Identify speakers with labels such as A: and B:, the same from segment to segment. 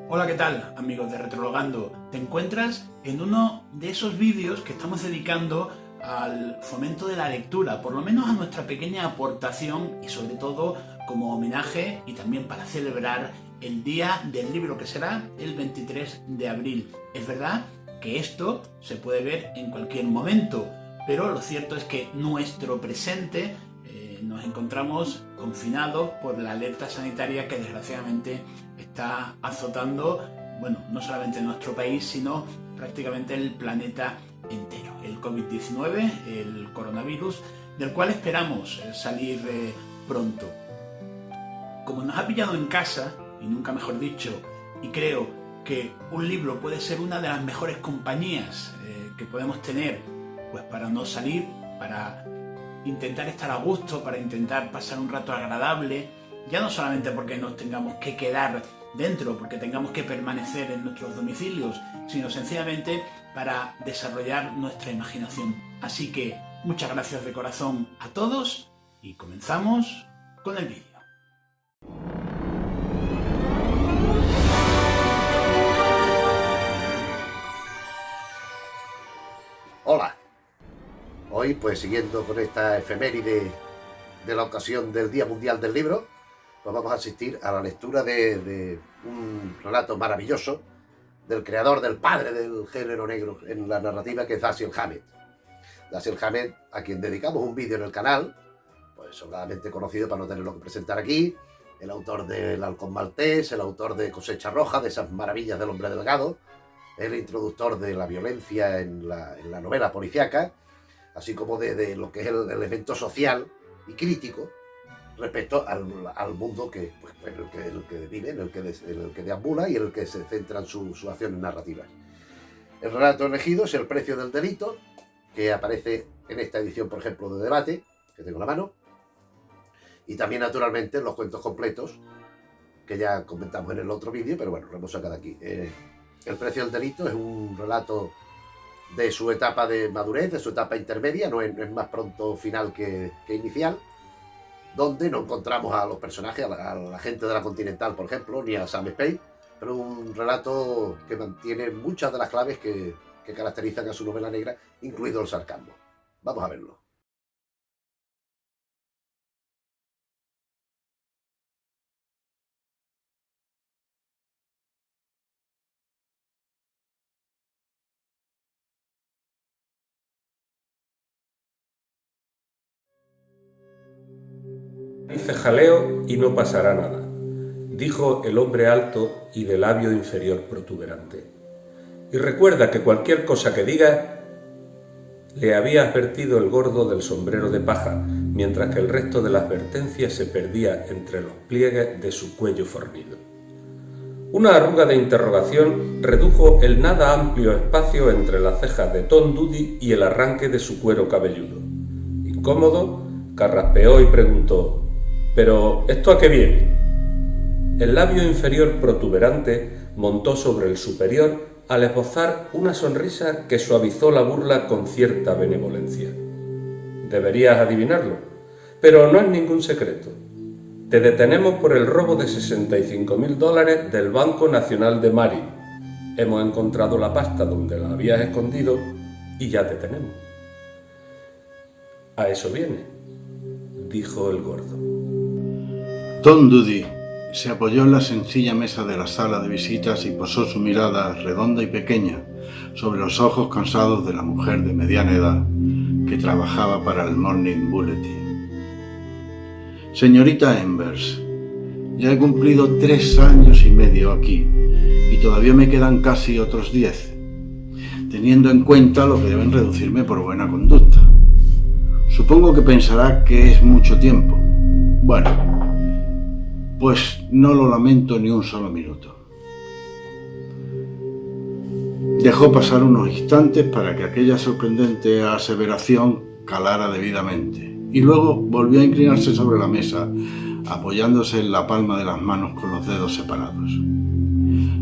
A: Hola, ¿qué tal, amigos de Retrologando? Te encuentras en uno de esos vídeos que estamos dedicando al fomento de la lectura, por lo menos a nuestra pequeña aportación y sobre todo como homenaje y también para celebrar el Día del Libro, que será el 23 de abril. Es verdad que esto se puede ver en cualquier momento, pero lo cierto es que nuestro presente nos encontramos confinados por la alerta sanitaria que desgraciadamente está azotando, bueno, no solamente nuestro país, sino prácticamente el planeta entero. El COVID-19, el coronavirus, del cual esperamos salir pronto. Como nos ha pillado en casa, y nunca mejor dicho, y creo que un libro puede ser una de las mejores compañías que podemos tener, pues para no salir, para intentar estar a gusto, para intentar pasar un rato agradable, ya no solamente porque nos tengamos que quedar dentro, porque tengamos que permanecer en nuestros domicilios, sino sencillamente para desarrollar nuestra imaginación. Así que muchas gracias de corazón a todos y comenzamos con el vídeo.
B: Hola, hoy pues siguiendo con esta efeméride de la ocasión del Día Mundial del Libro, pues vamos a asistir a la lectura de un relato maravilloso del creador, del padre del género negro en la narrativa, que es Dashiell Hammett. Dashiell Hammett, a quien dedicamos un vídeo en el canal, pues sobradamente conocido para no tenerlo que presentar aquí, el autor del Halcón Maltés, el autor de Cosecha Roja, de esas maravillas del hombre delgado, el introductor de la violencia en la novela policíaca, así como de lo que es el elemento social y crítico respecto al mundo en el que vive, en el que deambula y en el que se centran sus acciones narrativas. El relato elegido es El precio del delito, que aparece en esta edición, por ejemplo, de Debate, que tengo en la mano, y también, naturalmente, los cuentos completos, que ya comentamos en el otro vídeo, pero bueno, lo hemos sacado aquí. El precio del delito es un relato de su etapa de madurez, de su etapa intermedia, no es más pronto final que inicial, donde no encontramos a los personajes, a la gente de la Continental, por ejemplo, ni a Sam Spade, pero un relato que mantiene muchas de las claves que caracterizan a su novela negra, incluido el sarcasmo. Vamos a verlo.
C: Dice jaleo y no pasará nada, dijo el hombre alto y de labio inferior protuberante. Y recuerda que cualquier cosa que diga, le había advertido el gordo del sombrero de paja, mientras que el resto de la advertencia se perdía entre los pliegues de su cuello fornido. Una arruga de interrogación redujo el nada amplio espacio entre las cejas de Tom Doody y el arranque de su cuero cabelludo. Incómodo, carraspeó y preguntó: «¿Pero esto a qué viene?». El labio inferior protuberante montó sobre el superior al esbozar una sonrisa que suavizó la burla con cierta benevolencia. Deberías adivinarlo, pero no es ningún secreto. Te detenemos por el robo de $65.000 del Banco Nacional de Mari. Hemos encontrado la pasta donde la habías escondido y ya te tenemos. A eso viene, dijo el gordo.
D: Tom Doody se apoyó en la sencilla mesa de la sala de visitas y posó su mirada redonda y pequeña sobre los ojos cansados de la mujer de mediana edad que trabajaba para el Morning Bulletin. Señorita Embers, ya he cumplido 3 años y medio aquí y todavía me quedan casi otros 10, teniendo en cuenta lo que deben reducirme por buena conducta. Supongo que pensará que es mucho tiempo. Bueno, pues no lo lamento ni un solo minuto. Dejó pasar unos instantes para que aquella sorprendente aseveración calara debidamente, y luego volvió a inclinarse sobre la mesa, apoyándose en la palma de las manos con los dedos separados.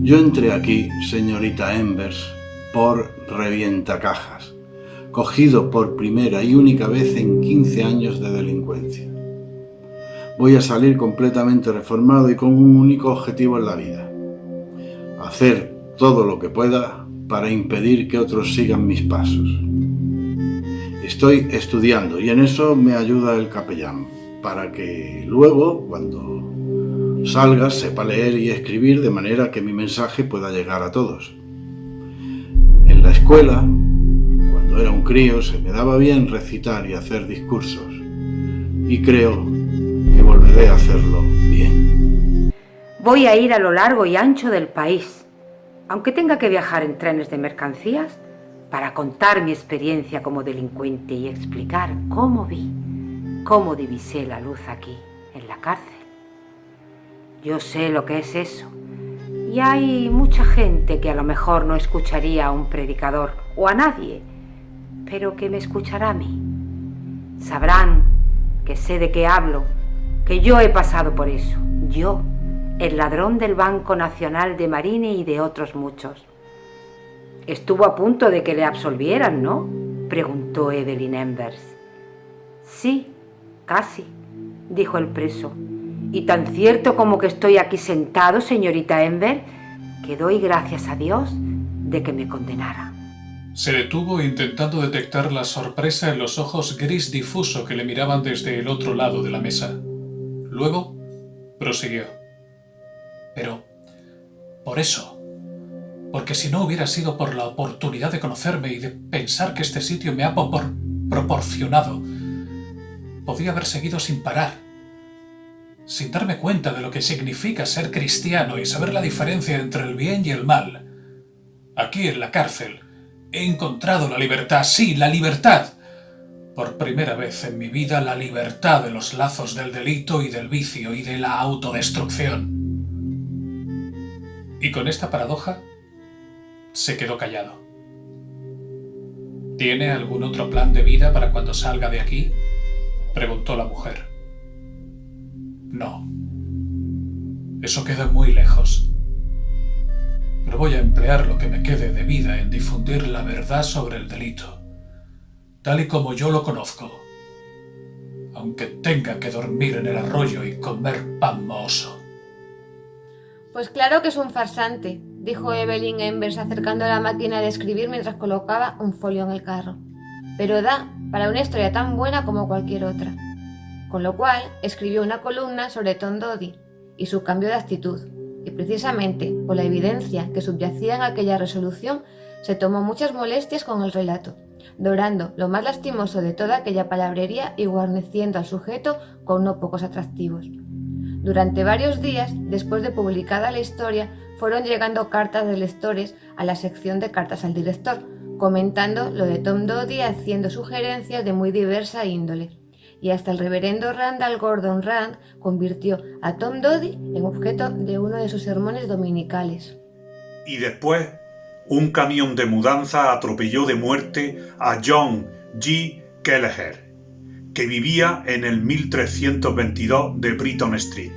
D: Yo entré aquí, señorita Embers, por revientacajas, cogido por primera y única vez en 15 años de delincuencia. Voy a salir completamente reformado y con un único objetivo en la vida: hacer todo lo que pueda para impedir que otros sigan mis pasos. Estoy estudiando y en eso me ayuda el capellán, para que luego, cuando salga, sepa leer y escribir de manera que mi mensaje pueda llegar a todos. En la escuela, cuando era un crío, se me daba bien recitar y hacer discursos, y creo que volveré a hacerlo bien.
E: Voy a ir a lo largo y ancho del país, aunque tenga que viajar en trenes de mercancías, para contar mi experiencia como delincuente y explicar cómo divisé la luz aquí, en la cárcel. Yo sé lo que es eso, y hay mucha gente que a lo mejor no escucharía a un predicador o a nadie, pero que me escuchará a mí. Sabrán que sé de qué hablo, que yo he pasado por eso, yo, el ladrón del Banco Nacional de Marine y de otros muchos. Estuvo a punto de que le absolvieran, ¿no?, preguntó Evelyn Embers. Sí, casi, dijo el preso. Y tan cierto como que estoy aquí sentado, señorita Ember, que doy gracias a Dios de que me condenara.
F: Se detuvo intentando detectar la sorpresa en los ojos gris difuso que le miraban desde el otro lado de la mesa. Luego prosiguió. Pero, por eso, porque si no hubiera sido por la oportunidad de conocerme y de pensar que este sitio me ha proporcionado, podía haber seguido sin parar, sin darme cuenta de lo que significa ser cristiano y saber la diferencia entre el bien y el mal. Aquí en la cárcel he encontrado la libertad, sí, la libertad. Por primera vez en mi vida, la libertad de los lazos del delito y del vicio y de la autodestrucción. Y con esta paradoja se quedó callado. ¿Tiene algún otro plan de vida para cuando salga de aquí?, preguntó la mujer. No. Eso queda muy lejos. Pero voy a emplear lo que me quede de vida en difundir la verdad sobre el delito, tal y como yo lo conozco, aunque tenga que dormir en el arroyo y comer pan mohoso.
G: Pues claro que es un farsante, dijo Evelyn Embers acercando la máquina de escribir mientras colocaba un folio en el carro. Pero da para una historia tan buena como cualquier otra. Con lo cual escribió una columna sobre Tom Doody y su cambio de actitud, y precisamente por la evidencia que subyacía en aquella resolución se tomó muchas molestias con el relato, dorando lo más lastimoso de toda aquella palabrería y guarneciendo al sujeto con no pocos atractivos. Durante varios días, después de publicada la historia, fueron llegando cartas de lectores a la sección de cartas al director, comentando lo de Tom Doody, haciendo sugerencias de muy diversa índole. Y hasta el reverendo Randall Gordon Rand convirtió a Tom Doody en objeto de uno de sus sermones dominicales.
H: Y después, un camión de mudanza atropelló de muerte a John G. Kelleher, que vivía en el 1322 de Britton Street,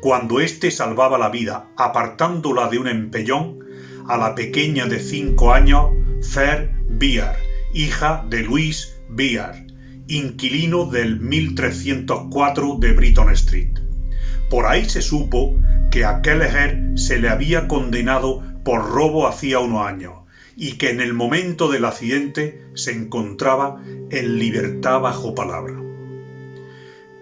H: cuando éste salvaba la vida, apartándola de un empellón, a la pequeña de 5 años, Fair Beard, hija de Louis Beard, inquilino del 1304 de Britton Street. Por ahí se supo que a Kelleher se le había condenado por robo hacía unos años y que en el momento del accidente se encontraba en libertad bajo palabra.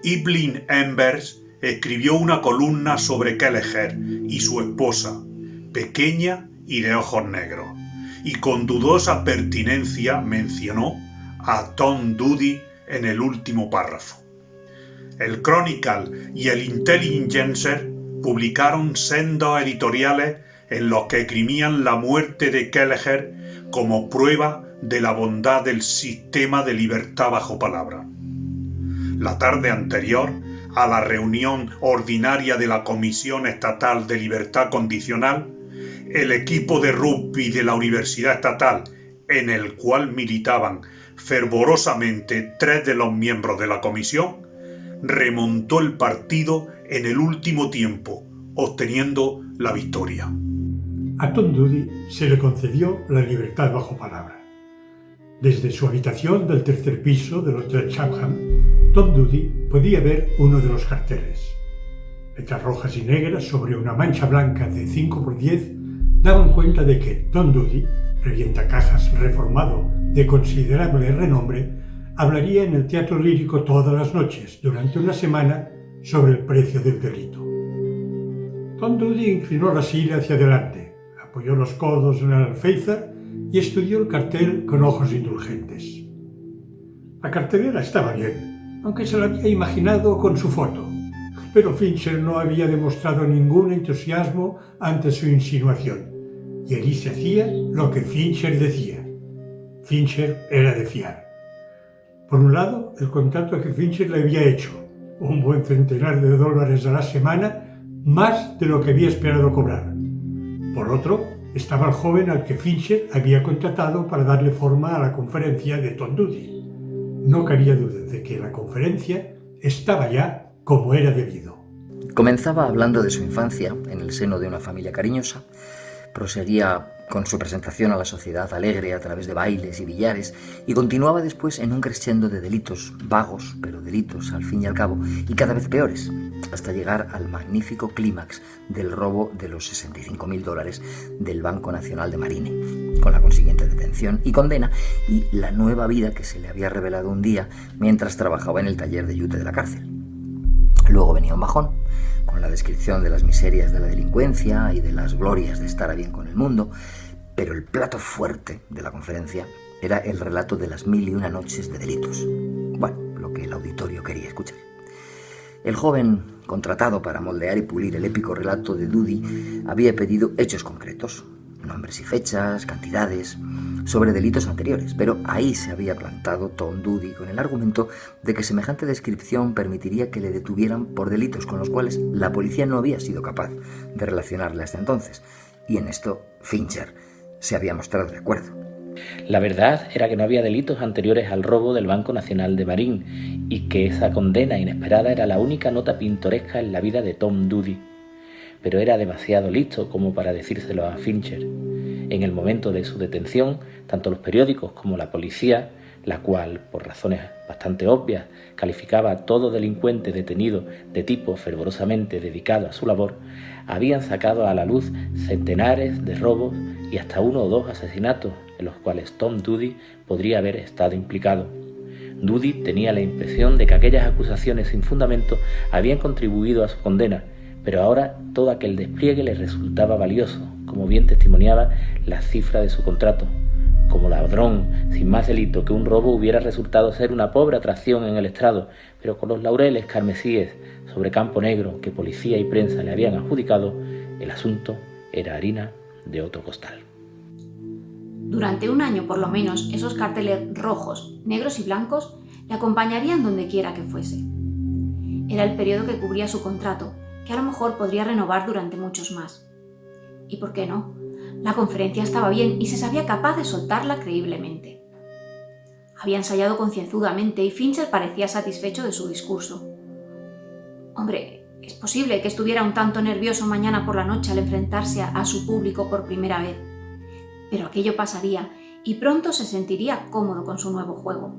H: Evelyn Embers escribió una columna sobre Kelleher y su esposa, pequeña y de ojos negros, y con dudosa pertinencia mencionó a Tom Doody en el último párrafo. El Chronicle y el Intelligencer publicaron sendos editoriales en los que esgrimían la muerte de Kelleher como prueba de la bondad del sistema de libertad bajo palabra. La tarde anterior a la reunión ordinaria de la Comisión Estatal de Libertad Condicional, el equipo de rugby de la Universidad Estatal, en el cual militaban fervorosamente 3 de los miembros de la comisión, remontó el partido en el último tiempo, obteniendo la victoria.
I: A Tom Doody se le concedió la libertad bajo palabra. Desde su habitación del tercer piso del Hotel Chatham, Tom Doody podía ver uno de los carteles. Letras rojas y negras sobre una mancha blanca de 5 por 10 daban cuenta de que Tom Doody, revientacajas reformado de considerable renombre, hablaría en el teatro lírico todas las noches durante una semana sobre el precio del delito. Tom Doody inclinó la silla hacia adelante, apoyó los codos en el alféizar y estudió el cartel con ojos indulgentes. La cartelera estaba bien, aunque se la había imaginado con su foto, pero Fincher no había demostrado ningún entusiasmo ante su insinuación, y allí se hacía lo que Fincher decía. Fincher era de fiar. Por un lado, el contrato que Fincher le había hecho, un buen centenar de dólares a la semana, más de lo que había esperado cobrar. Por otro, estaba el joven al que Fincher había contratado para darle forma a la conferencia de Tom Doody. No cabía duda de que la conferencia estaba ya como era debido.
J: Comenzaba hablando de su infancia en el seno de una familia cariñosa, proseguía con su presentación a la sociedad alegre a través de bailes y billares y continuaba después en un crescendo de delitos vagos, pero delitos al fin y al cabo, y cada vez peores, hasta llegar al magnífico clímax del robo de los $65.000 del Banco Nacional de Marine, con la consiguiente detención y condena y la nueva vida que se le había revelado un día mientras trabajaba en el taller de yute de la cárcel. Luego venía un bajón, con la descripción de las miserias de la delincuencia y de las glorias de estar a bien con el mundo, pero el plato fuerte de la conferencia era el relato de las 1001 noches de delitos. Bueno, lo que el auditorio quería escuchar. El joven, contratado para moldear y pulir el épico relato de Doody, había pedido hechos concretos, nombres y fechas, cantidades, sobre delitos anteriores, pero ahí se había plantado Tom Doody con el argumento de que semejante descripción permitiría que le detuvieran por delitos con los cuales la policía no había sido capaz de relacionarle hasta entonces, y en esto Fincher se había mostrado de acuerdo.
K: La verdad era que no había delitos anteriores al robo del Banco Nacional de Marine y que esa condena inesperada era la única nota pintoresca en la vida de Tom Doody. Pero era demasiado listo como para decírselo a Fincher. En el momento de su detención, tanto los periódicos como la policía, la cual, por razones bastante obvias, calificaba a todo delincuente detenido de tipo fervorosamente dedicado a su labor, habían sacado a la luz centenares de robos y hasta 1 o 2 asesinatos en los cuales Tom Doody podría haber estado implicado. Doody tenía la impresión de que aquellas acusaciones sin fundamento habían contribuido a su condena, pero ahora todo aquel despliegue le resultaba valioso, como bien testimoniaba la cifra de su contrato. Como ladrón, sin más delito que un robo, hubiera resultado ser una pobre atracción en el estrado, pero con los laureles carmesíes sobre campo negro que policía y prensa le habían adjudicado, el asunto era harina de otro costal.
L: Durante 1 año por lo menos, esos carteles rojos, negros y blancos le acompañarían donde quiera que fuese. Era el periodo que cubría su contrato, que a lo mejor podría renovar durante muchos más. ¿Y por qué no? La conferencia estaba bien y se sabía capaz de soltarla creíblemente. Había ensayado concienzudamente y Fincher parecía satisfecho de su discurso. Hombre, es posible que estuviera un tanto nervioso mañana por la noche al enfrentarse a su público por primera vez, pero aquello pasaría y pronto se sentiría cómodo con su nuevo juego.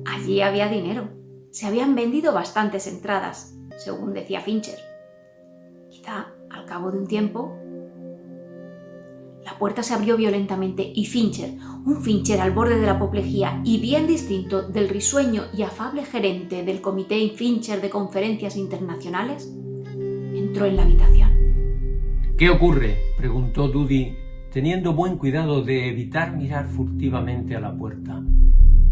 L: Allí había dinero, se habían vendido bastantes entradas, según decía Fincher. Quizá, al cabo de un tiempo, la puerta se abrió violentamente y Fincher, un Fincher al borde de la apoplejía y bien distinto del risueño y afable gerente del Comité Fincher de Conferencias Internacionales, entró en la habitación.
M: ¿Qué ocurre?, preguntó Doody, teniendo buen cuidado de evitar mirar furtivamente a la puerta.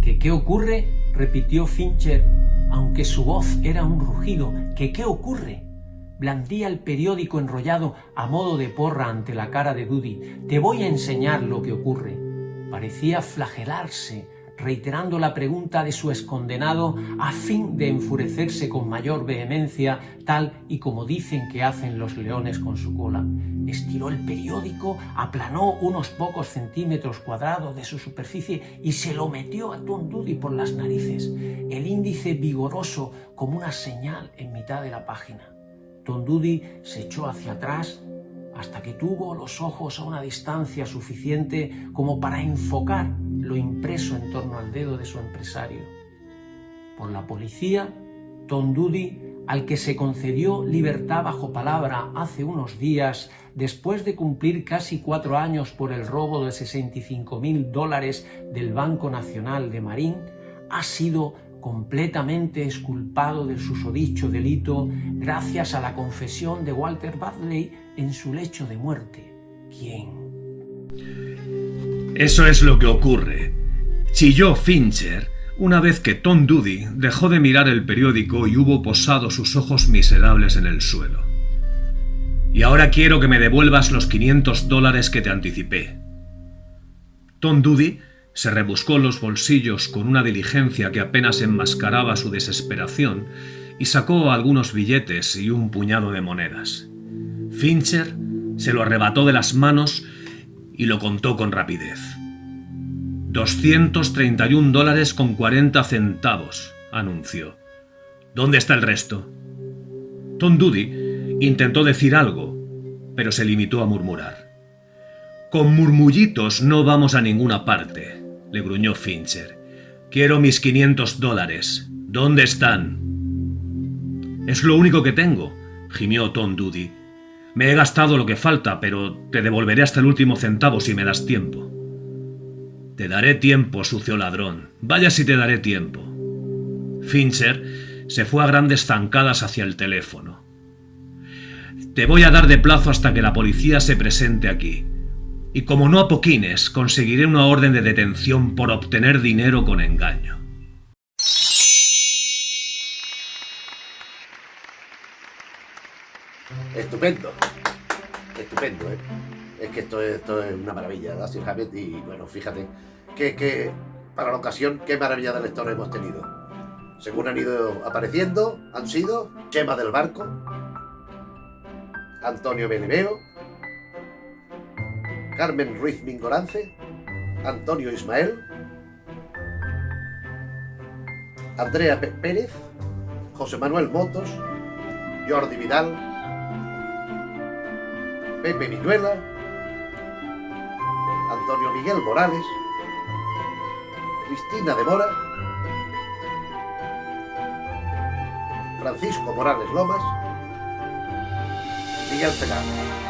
M: ¿Qué ocurre?, repitió Fincher, aunque su voz era un rugido. ¿Qué ocurre? Blandía el periódico enrollado a modo de porra ante la cara de Doody. Te voy a enseñar lo que ocurre. Parecía flagelarse, reiterando la pregunta de su excondenado a fin de enfurecerse con mayor vehemencia, tal y como dicen que hacen los leones con su cola. Estiró el periódico, aplanó unos pocos centímetros cuadrados de su superficie y se lo metió a Tom Doody por las narices, el índice vigoroso como una señal en mitad de la página. Tom Doody se echó hacia atrás hasta que tuvo los ojos a una distancia suficiente como para enfocar lo impreso en torno al dedo de su empresario. Por la policía, Tom Doody al que se concedió libertad bajo palabra hace unos días, después de cumplir casi 4 años por el robo de $65.000 del Banco Nacional de Marín, ha sido completamente exculpado del susodicho delito gracias a la confesión de Walter Badley en su lecho de muerte. ¿Quién?
N: Eso es lo que ocurre. Chilló Fincher una vez que Tom Doody dejó de mirar el periódico y hubo posado sus ojos miserables en el suelo. Y ahora quiero que me devuelvas los $500 que te anticipé. Tom Doody se rebuscó los bolsillos con una diligencia que apenas enmascaraba su desesperación y sacó algunos billetes y un puñado de monedas. Fincher se lo arrebató de las manos y lo contó con rapidez. $231.40, anunció. ¿Dónde está el resto? Tom Doody intentó decir algo, pero se limitó a murmurar. Con murmullitos no vamos a ninguna parte, le gruñó Fincher. Quiero mis $500. ¿Dónde están? Es lo único que tengo, gimió Tom Doody. Me he gastado lo que falta, pero te devolveré hasta el último centavo si me das tiempo. Te daré tiempo, sucio ladrón. Vaya si te daré tiempo. Fincher se fue a grandes zancadas hacia el teléfono. Te voy a dar de plazo hasta que la policía se presente aquí. Y como no apoquines, conseguiré una orden de detención por obtener dinero con engaño.
B: Estupendo. Estupendo, ¿eh? Es que esto es una maravilla, ¿verdad, Sir Hammett? Y bueno, fíjate que para la ocasión, qué maravilla de lectores hemos tenido. Según han ido apareciendo, han sido Chema del Barco, Antonio Beneveo, Carmen Ruiz Mingorance, Antonio Ismael, Andrea Pérez, José Manuel Motos, Jordi Vidal, Pepe Viñuela, Antonio Miguel Morales, Cristina de Mora, Francisco Morales Lomas, Miguel Pegado.